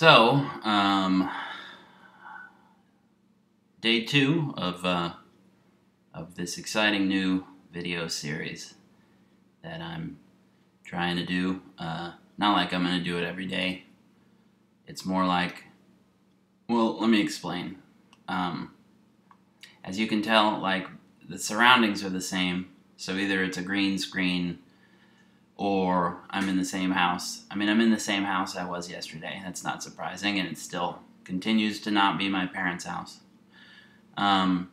So, day two of this exciting new video series that I'm trying to do. Not like I'm going to do it every day. It's more like, well, let me explain. As you can tell, like, the surroundings are the same. So either it's a green screen or I'm in the same house. I mean, I'm in the same house I was yesterday. That's not surprising, and it still continues to not be my parents' house. I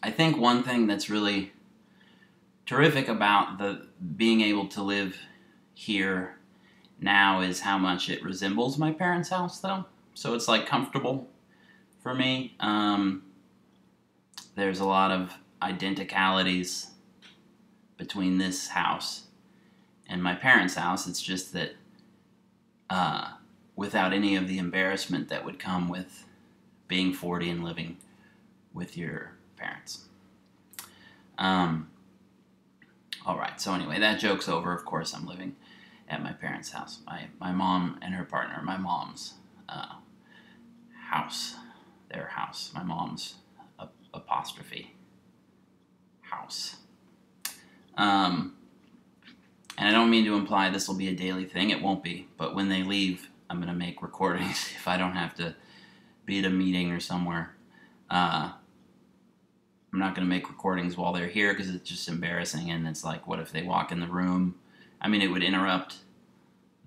think one thing that's really terrific about the being able to live here now is how much it resembles my parents' house, though. So it's like comfortable for me. There's a lot of identicalities between this house and my parents' house. It's just that without any of the embarrassment that would come with being 40 and living with your parents. Alright, so anyway, that joke's over. Of course, I'm living at my parents' house. My mom and her partner, my mom's house. Their house. My mom's apostrophe house. And I don't mean to imply this will be a daily thing. It won't be. But when they leave, I'm going to make recordings if I don't have to be at a meeting or somewhere. I'm not going to make recordings while they're here because it's just embarrassing. And it's like, what if they walk in the room? I mean, it would interrupt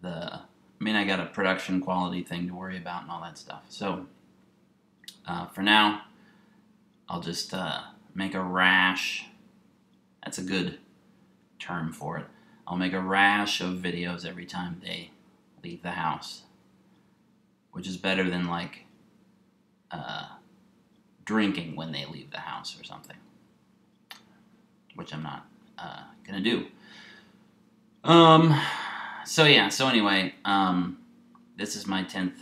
I got a production quality thing to worry about and all that stuff. So, for now, I'll just make a rash. That's a good term for it. I'll make a rash of videos every time they leave the house, which is better than like drinking when they leave the house or something, which I'm not gonna do. So anyway, this is my 10th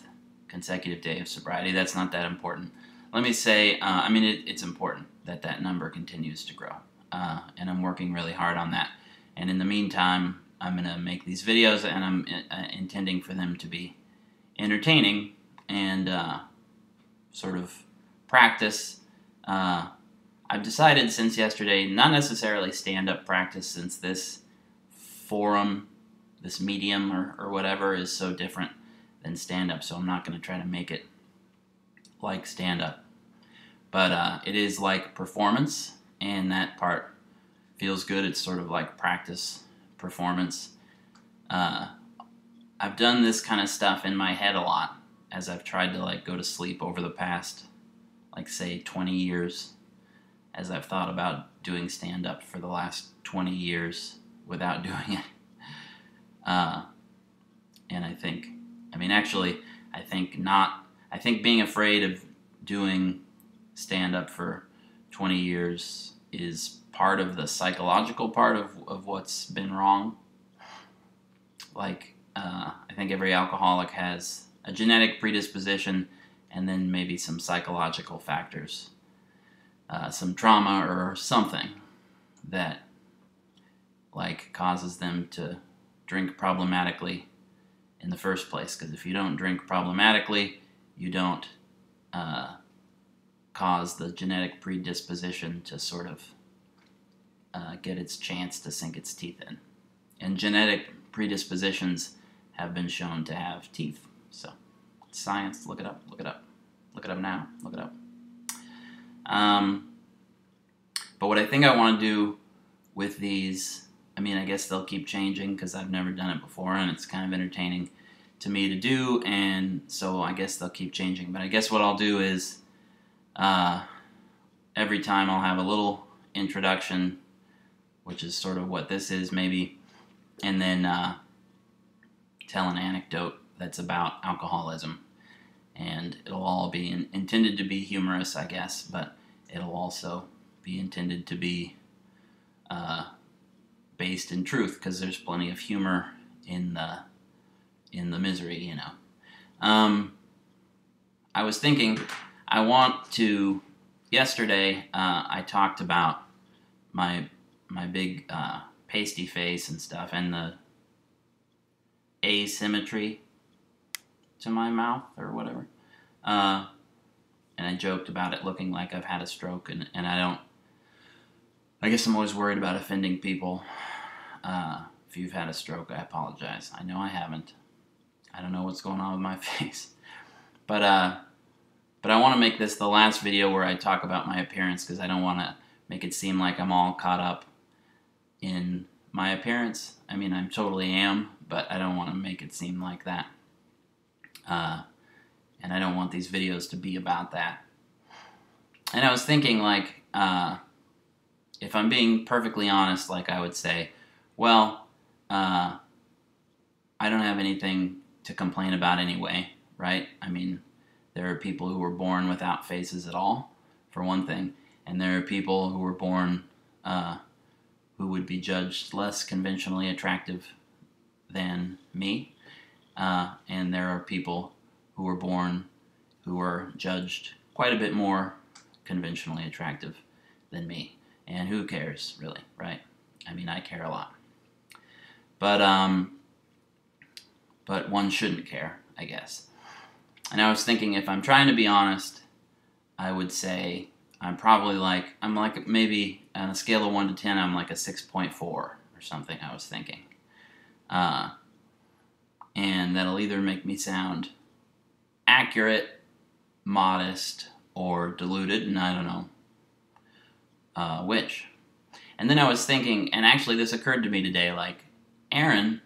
consecutive day of sobriety. That's not that important. Let me say, it's important that that number continues to grow, and I'm working really hard on that. And in the meantime, I'm going to make these videos, and I'm intending for them to be entertaining and sort of practice. I've decided since yesterday, not necessarily stand-up practice, since this forum, this medium or whatever is so different than stand-up, so I'm not going to try to make it like stand-up. But it is like performance, and that part feels good. It's sort of like practice performance. I've done this kind of stuff in my head a lot as I've tried to like go to sleep over the past, like, say 20 years, as I've thought about doing stand-up for the last 20 years without doing it. And I think being afraid of doing stand-up for 20 years is part of the psychological part of what's been wrong. Like, I think every alcoholic has a genetic predisposition and then maybe some psychological factors, some trauma or something that, like, causes them to drink problematically in the first place. Because if you don't drink problematically, you don't cause the genetic predisposition to sort of get its chance to sink its teeth in. And genetic predispositions have been shown to have teeth. So, science, look it up, look it up. Look it up now, look it up. But what I think I want to do with these, I guess they'll keep changing because I've never done it before and it's kind of entertaining to me to do, and so I guess they'll keep changing. But I guess what I'll do is every time I'll have a little introduction, which is sort of what this is maybe, and then tell an anecdote that's about alcoholism. And it'll all be intended to be humorous, I guess, but it'll also be intended to be based in truth, because there's plenty of humor in the misery, you know. I was thinking, yesterday I talked about my big pasty face and stuff, and the asymmetry to my mouth or whatever. And I joked about it looking like I've had a stroke, and I guess I'm always worried about offending people. If you've had a stroke, I apologize. I know I haven't. I don't know what's going on with my face. But I want to make this the last video where I talk about my appearance, because I don't want to make it seem like I'm all caught up in my appearance. I mean, I totally am, but I don't want to make it seem like that. And I don't want these videos to be about that. And I was thinking, like, if I'm being perfectly honest, like, I would say, well, I don't have anything to complain about anyway, right? I mean, there are people who were born without faces at all, for one thing, and there are people who were born who would be judged less conventionally attractive than me, and there are people who were born who were judged quite a bit more conventionally attractive than me. And who cares, really, right? I mean, I care a lot. But one shouldn't care, I guess. And I was thinking, if I'm trying to be honest, I would say I'm like maybe on a scale of 1 to 10, I'm like a 6.4 or something, I was thinking. And that'll either make me sound accurate, modest, or deluded, and I don't know which. And then I was thinking, and actually this occurred to me today, like, Aaron,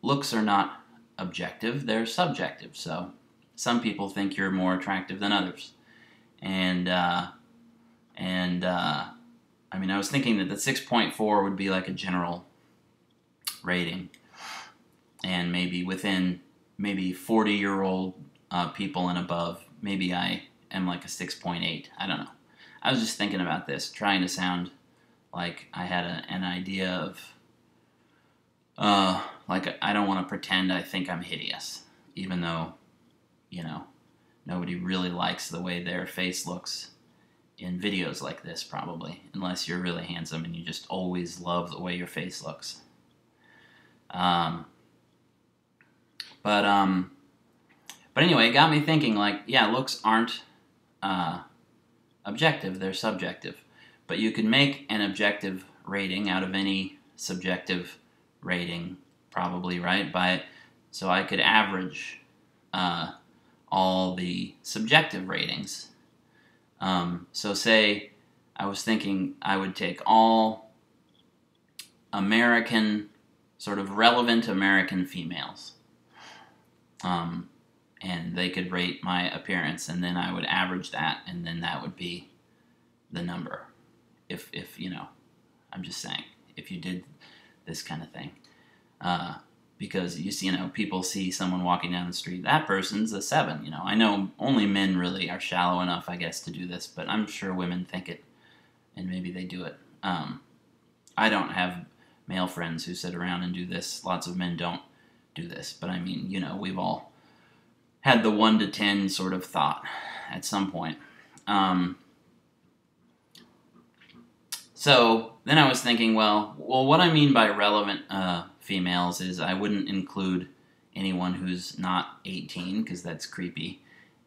looks are not objective, they're subjective. So some people think you're more attractive than others. And I mean, I was thinking that the 6.4 would be like a general rating. And maybe within 40-year-old people and above, maybe I am like a 6.8. I don't know. I was just thinking about this, trying to sound like I had an idea of, like, I don't want to pretend I think I'm hideous, even though, you know, nobody really likes the way their face looks in videos like this, probably, unless you're really handsome and you just always love the way your face looks. But anyway, it got me thinking, like, yeah, looks aren't objective, they're subjective. But you can make an objective rating out of any subjective rating, probably, right? So I could average all the subjective ratings. So say I was thinking I would take all American, sort of relevant American females, and they could rate my appearance, and then I would average that, and then that would be the number. If you know, I'm just saying, if you did this kind of thing. Because you know, people see someone walking down the street, that person's a 7, you know. I know only men really are shallow enough, I guess, to do this, but I'm sure women think it, and maybe they do it. I don't have male friends who sit around and do this. Lots of men don't do this, but I mean, you know, we've all had the 1 to 10 sort of thought at some point. So then I was thinking, well, what I mean by relevant females is I wouldn't include anyone who's not 18, because that's creepy.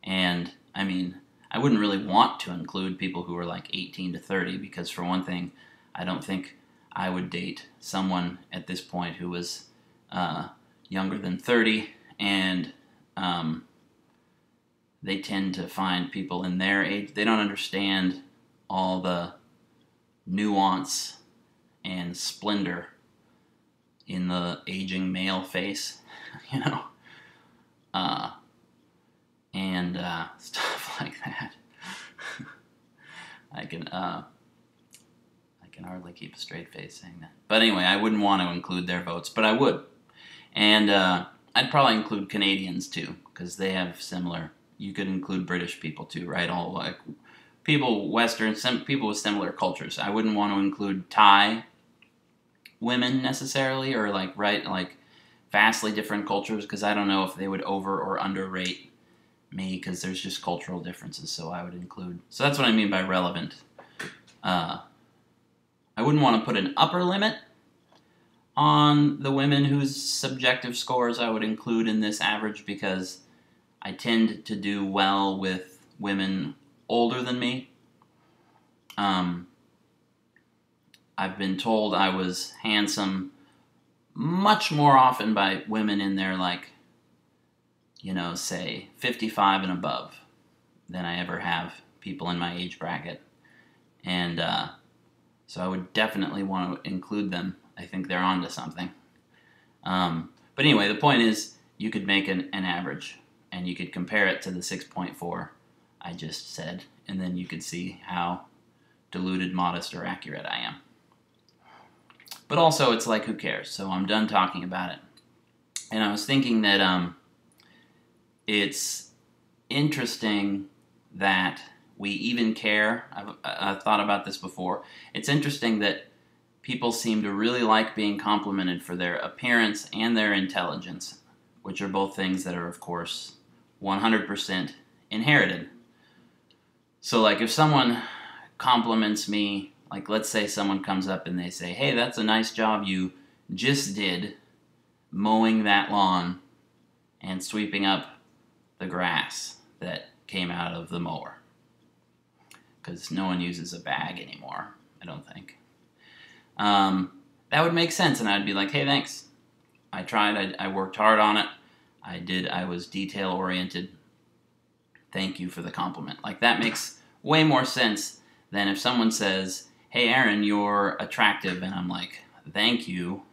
And, I mean, I wouldn't really want to include people who are like 18 to 30, because for one thing, I don't think I would date someone at this point who was younger than 30, and they tend to find people in their age, they don't understand all the nuance and splendor in the aging male face, you know, and stuff like that. I can hardly keep a straight face saying that. But anyway, I wouldn't want to include their votes, but I would. And I'd probably include Canadians too, because they have similar. You could include British people too, right? All like people, people with similar cultures. I wouldn't want to include Thai women necessarily, or like vastly different cultures, because I don't know if they would over or underrate me, because there's just cultural differences. So I would include. So that's what I mean by relevant. I wouldn't want to put an upper limit, on the women whose subjective scores I would include in this average, because I tend to do well with women older than me. I've been told I was handsome much more often by women in their, like, say 55 and above than I ever have people in my age bracket. And so I would definitely want to include them. I think they're onto something. But anyway, the point is, you could make an average, and you could compare it to the 6.4 I just said, and then you could see how diluted, modest, or accurate I am. But also, it's like, who cares? So I'm done talking about it. And I was thinking that it's interesting that we even care. I've thought about this before. It's interesting that people seem to really like being complimented for their appearance and their intelligence, which are both things that are, of course, 100% inherited. So, like, if someone compliments me, like, let's say someone comes up and they say, hey, that's a nice job you just did mowing that lawn and sweeping up the grass that came out of the mower. Because no one uses a bag anymore, I don't think. That would make sense, and I'd be like, hey, thanks. I tried, I worked hard on it. I was detail-oriented. Thank you for the compliment. Like, that makes way more sense than if someone says, hey, Aaron, you're attractive, and I'm like, thank you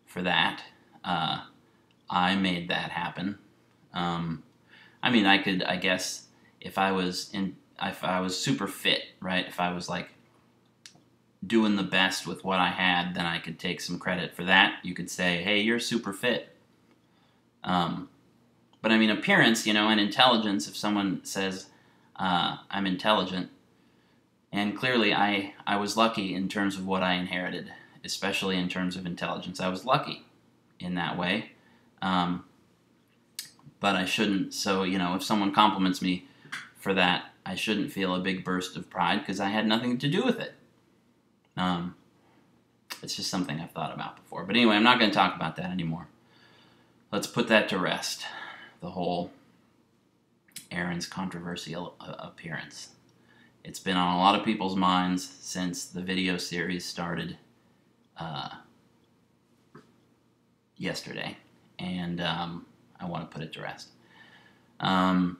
for that. I made that happen. I mean, I could, I guess, if I was super fit, right? If I was, like, doing the best with what I had, then I could take some credit for that. You could say, hey, you're super fit. But I mean, appearance, and intelligence, if someone says, I'm intelligent, and clearly I was lucky in terms of what I inherited, especially in terms of intelligence. I was lucky in that way. But I shouldn't, so, if someone compliments me for that, I shouldn't feel a big burst of pride, because I had nothing to do with it. It's just something I've thought about before. But anyway, I'm not going to talk about that anymore. Let's put that to rest, the whole Aaron's controversial appearance. It's been on a lot of people's minds since the video series started yesterday, and I want to put it to rest. I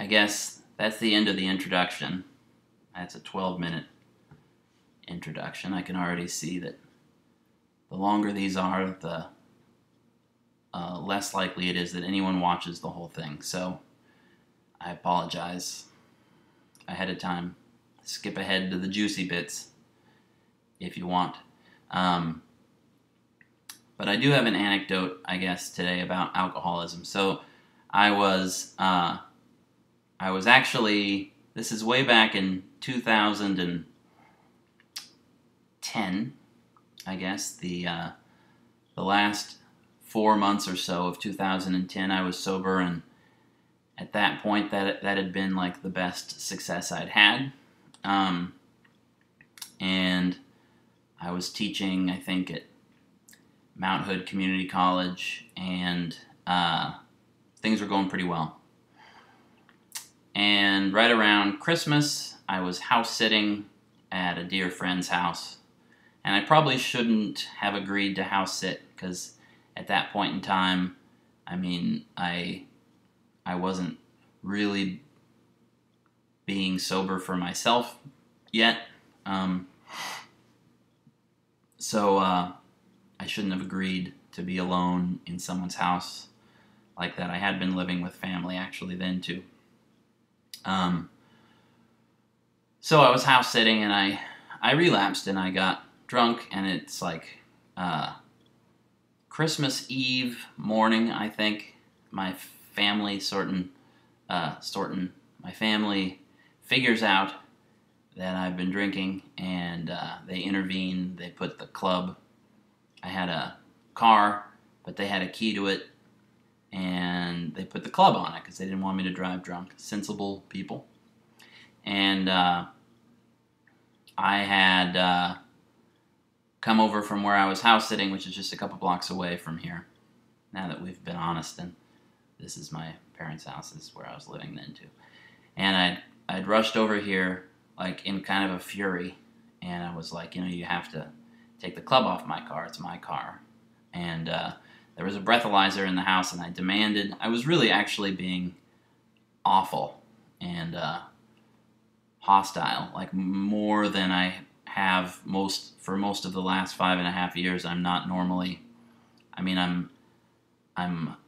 guess that's the end of the introduction. That's a 12-minute introduction. I can already see that the longer these are, the less likely it is that anyone watches the whole thing. So I apologize ahead of time. Skip ahead to the juicy bits if you want. But I do have an anecdote, I guess, today about alcoholism. So I was actually, this is way back in 2010, I guess, the last 4 months or so of 2010, I was sober, and at that point, that had been like the best success I'd had. And I was teaching, I think, at Mount Hood Community College, and things were going pretty well. And right around Christmas, I was house sitting at a dear friend's house. And I probably shouldn't have agreed to house sit, because at that point in time, I mean, I wasn't really being sober for myself yet. So I shouldn't have agreed to be alone in someone's house like that. I had been living with family actually then too. So I was house sitting, and I relapsed, and I got drunk, and it's like Christmas Eve morning, I think. My family my family figures out that I've been drinking, and they intervene. They put the club. I had a car, but they had a key to it, and they put the club on it because they didn't want me to drive drunk. Sensible people. And I had come over from where I was house sitting, which is just a couple blocks away from here. Now that we've been honest, and this is my parents' house, this is where I was living then too. And I'd rushed over here like in kind of a fury, and I was like, you have to take the club off my car. It's my car. And there was a breathalyzer in the house, and I was really actually being awful and hostile, like more than I have for most of the last 5.5 years. I'm not normally, I'm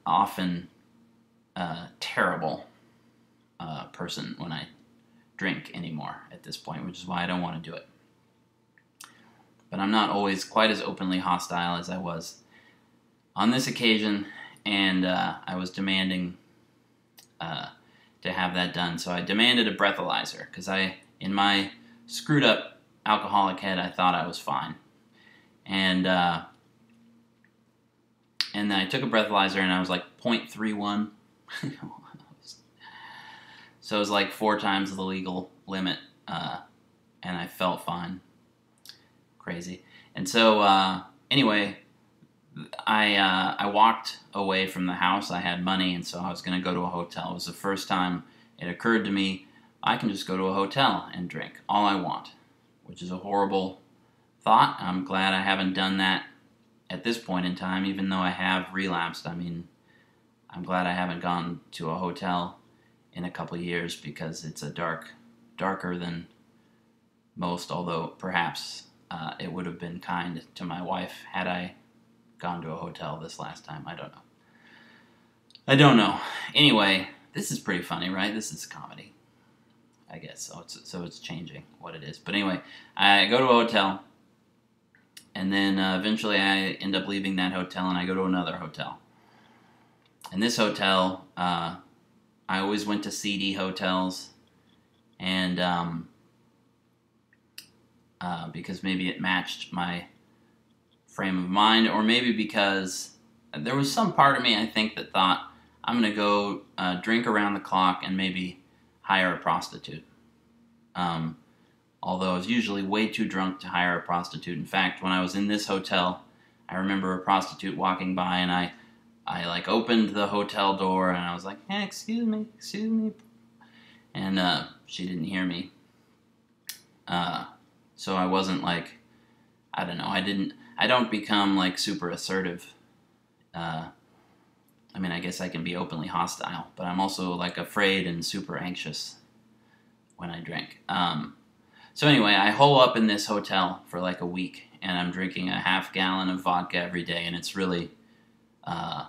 often a terrible person when I drink anymore at this point, which is why I don't want to do it. But I'm not always quite as openly hostile as I was on this occasion, and I was demanding to have that done. So I demanded a breathalyzer, because in my screwed up alcoholic head, I thought I was fine. And then I took a breathalyzer, and I was like 0.31. So it was like 4 times the legal limit, and I felt fine. Crazy. And so anyway, I walked away from the house. I had money, and so I was going to go to a hotel. It was the first time it occurred to me, I can just go to a hotel and drink all I want, which is a horrible thought. I'm glad I haven't done that at this point in time, even though I have relapsed. I'm glad I haven't gone to a hotel in a couple years, because it's darker than most, although perhaps it would have been kind to my wife had I gone to a hotel this last time. I don't know. Anyway, this is pretty funny, right? This is comedy, I guess. So it's changing what it is. But anyway, I go to a hotel, and then eventually I end up leaving that hotel, and I go to another hotel. And this hotel, I always went to seedy hotels, and because maybe it matched my frame of mind, or maybe because there was some part of me, I think, that thought, I'm going to go drink around the clock and maybe hire a prostitute. Although I was usually way too drunk to hire a prostitute. In fact, when I was in this hotel, I remember a prostitute walking by, and I like opened the hotel door, and I was like, hey, excuse me. And she didn't hear me. So I wasn't like, I don't know, I don't become like super assertive. I guess I can be openly hostile, but I'm also like afraid and super anxious when I drink. So anyway, I hole up in this hotel for like a week, and I'm drinking a half gallon of vodka every day, and it's really, I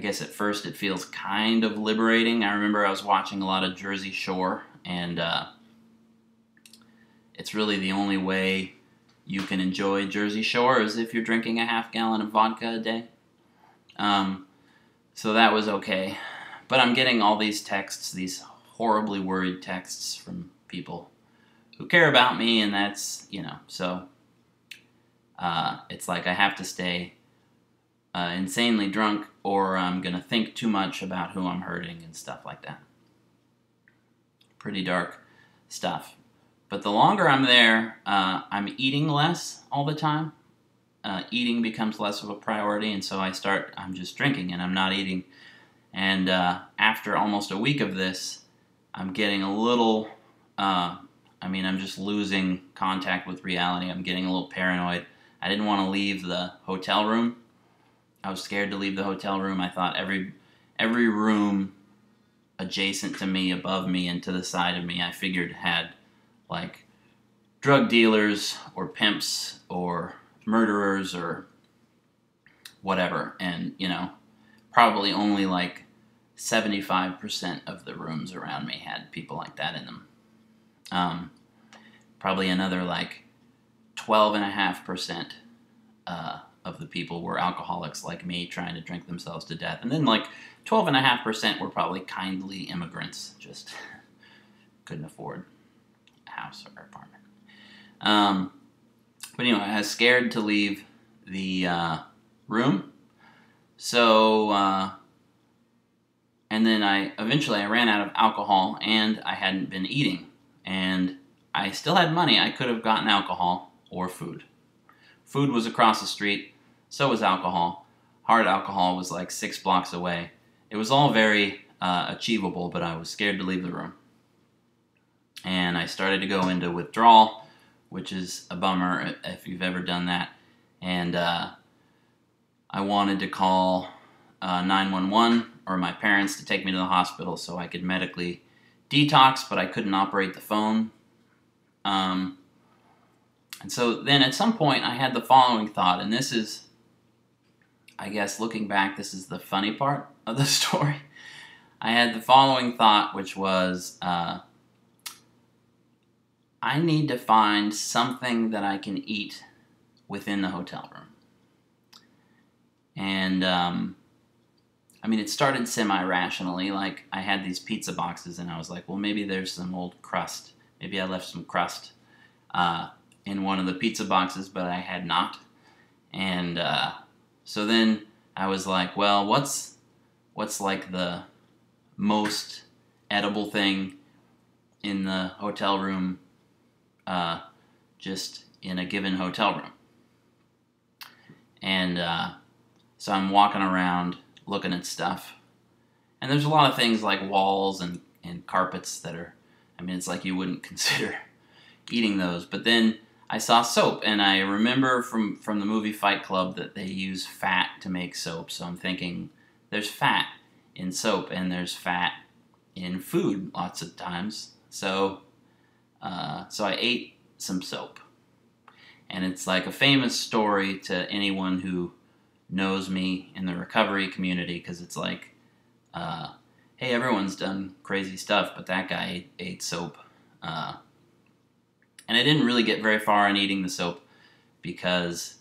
guess at first it feels kind of liberating. I remember I was watching a lot of Jersey Shore, and it's really the only way you can enjoy Jersey Shore is if you're drinking a half gallon of vodka a day. So that was okay. But I'm getting all these texts, these horribly worried texts from people who care about me, and that's, so it's like I have to stay insanely drunk, or I'm going to think too much about who I'm hurting and stuff like that. Pretty dark stuff. But the longer I'm there, I'm eating less all the time. Eating becomes less of a priority, and so I'm just drinking, and I'm not eating. And after almost a week of this, I'm getting a little, I'm just losing contact with reality. I'm getting a little paranoid. I didn't want to leave the hotel room. I was scared to leave the hotel room. I thought every room adjacent to me, above me, and to the side of me, I figured had like drug dealers or pimps or murderers or whatever. And, probably only like 75% of the rooms around me had people like that in them. Probably another like 12.5% of the people were alcoholics like me, trying to drink themselves to death. And then like 12.5% were probably kindly immigrants, just couldn't afford a house or apartment. But anyway, I was scared to leave the room. So, and then eventually I ran out of alcohol, and I hadn't been eating. And I still had money. I could have gotten alcohol or food. Food was across the street, so was alcohol. Hard alcohol was like 6 blocks away. It was all very achievable, but I was scared to leave the room. And I started to go into withdrawal, which is a bummer if you've ever done that. And I wanted to call 911 or my parents to take me to the hospital so I could medically detox, but I couldn't operate the phone. And so then at some point I had the following thought, and this is, I guess looking back, this is the funny part of the story. I had the following thought, which was, I need to find something that I can eat within the hotel room. And, I mean, it started semi-rationally. Like, I had these pizza boxes, and I was like, well, maybe there's some old crust. Maybe I left some crust in one of the pizza boxes, but I had not. And so then I was like, well, what's like the most edible thing in the hotel room, just in a given hotel room? And so I'm walking around looking at stuff, and there's a lot of things like walls and carpets that are, I mean, it's like you wouldn't consider eating those. But then I saw soap, and I remember from the movie Fight Club that they use fat to make soap. So I'm thinking there's fat in soap, and there's fat in food lots of times. So so I ate some soap. And it's like a famous story to anyone who knows me in the recovery community, because it's like, hey, everyone's done crazy stuff, but that guy ate soap. And I didn't really get very far in eating the soap because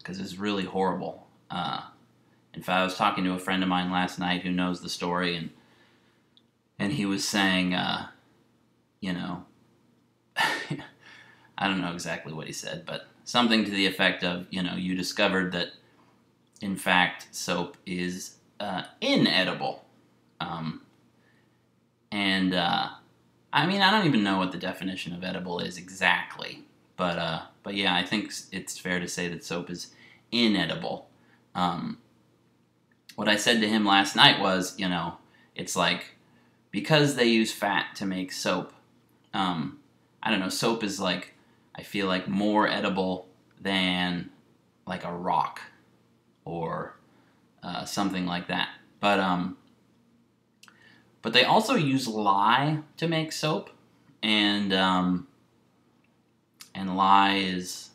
it's really horrible. In fact, I was talking to a friend of mine last night who knows the story, and he was saying, you know, I don't know exactly what he said, but something to the effect of, you know, you discovered that, in fact, soap is inedible. I mean, I don't even know what the definition of edible is exactly, but yeah, I think it's fair to say that soap is inedible. What I said to him last night was, you know, it's like, because they use fat to make soap, I don't know, soap is like, I feel like more edible than like a rock or something like that. But they also use lye to make soap, and lye is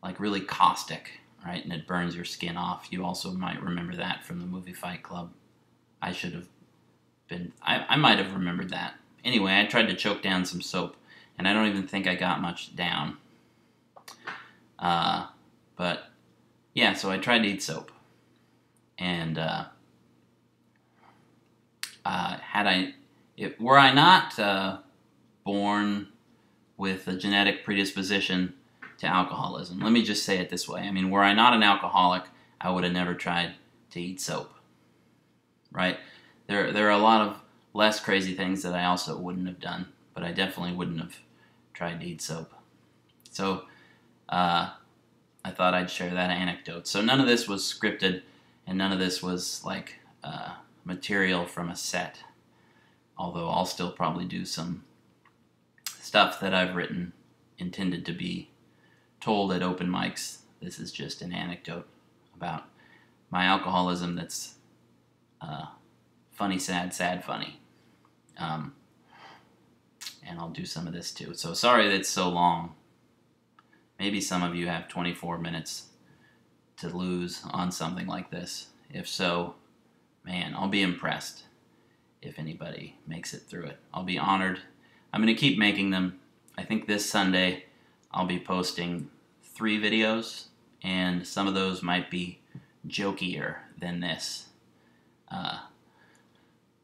like really caustic, right? And it burns your skin off. You also might remember that from the movie Fight Club. I should have been, I might have remembered that. Anyway, I tried to choke down some soap, and I don't even think I got much down. But yeah, so I tried to eat soap. And were I not born with a genetic predisposition to alcoholism, let me just say it this way. I mean, were I not an alcoholic, I would have never tried to eat soap. Right? There are a lot of less crazy things that I also wouldn't have done, but I definitely wouldn't have tried to eat soap. So I thought I'd share that anecdote. So none of this was scripted, and none of this was like material from a set, although I'll still probably do some stuff that I've written intended to be told at open mics. This is just an anecdote about my alcoholism that's funny, sad, sad, funny. And I'll do some of this too. So sorry that it's so long. Maybe some of you have 24 minutes to lose on something like this. If so, man, I'll be impressed if anybody makes it through it. I'll be honored. I'm going to keep making them. I think this Sunday I'll be posting 3 videos, and some of those might be jokier than this.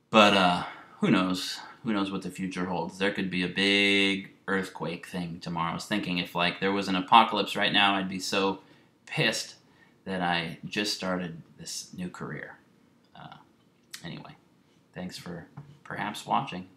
But who knows? Who knows what the future holds? There could be a big earthquake thing tomorrow. I was thinking if like there was an apocalypse right now, I'd be so pissed that I just started this new career. Anyway, thanks for perhaps watching.